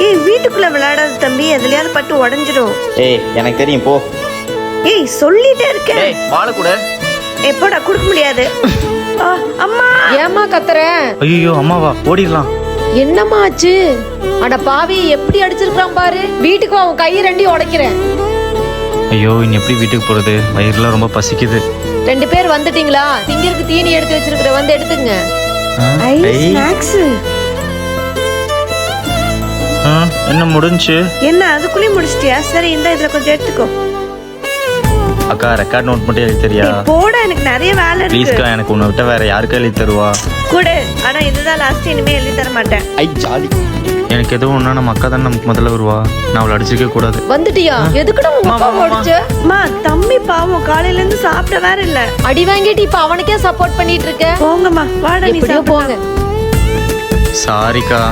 ஏய் வீட்டுக்குள்ள விளையாடாத தம்பி, எதுலயாவது பட்டு உடைஞ்சிரும். ஏய் எனக்கு தெரியும் போ. ஏய் சொல்லிட்டே இருக்கேன். ஏய் பால கூட. எப்போடா கொடுக்க முடியாது. அம்மா ஏமா கத்துற? ஐயோ அம்மாவா, ஓடிடலாம். என்னம்மா ஆச்சு? அட பாவி, எப்படி அடிச்சிருக்கான் பாரு. வீட்டுக்கு அவன் கையை ரெண்டையும் உடைக்கிறேன். ஐயோ இனி எப்படி வீட்டுக்கு போறது? வயிறுலாம் ரொம்ப பசிக்குது. 2 பேர் வந்துட்டீங்களா? திங்கிறதுக்கு தீனி எடுத்து வச்சிருக்கிற, வந்து எடுத்துங்க. ஸ்நாக்ஸ் என்ன முடிஞ்சு? என்ன அதுக்குள்ளே முடிச்சிட்டியா? சரி இந்த இதுல கொஞ்சம் எடுத்துக்கோ. அக்கா ரெக்கார்ட் நோட் மட்டும் எழுதி தரியா? போடா, எனக்கு நிறைய வேலை இருக்கு. ப்ளீஸ்க்கா, எனக்கு உன்னை விட்ட வேற யாருக்கா எழுதி தருவா? கூட ஆனா இதுதான் லாஸ்ட், இனிமே எழுதி தர மாட்டேன். ஐ ஜாலி. எனக்கு எதுவும் ஒண்ணா நம்ம அக்கா தான் நமக்கு முதல்ல வருவா. நான் அவளை அடிச்சிருக்க கூடாது. வந்துட்டியா? எதுக்குடா உங்க அப்பா ஓடிச்ச? அம்மா தம்பி பாவம் காலையில இருந்து சாப்பிட வேற இல்ல. அடி வாங்கிட்டு இப்ப அவனுக்கே சப்போர்ட் பண்ணிட்டு இருக்க. போங்கம்மா, வாடா நீ எப்படியோ போங்க. சாரிக்கா.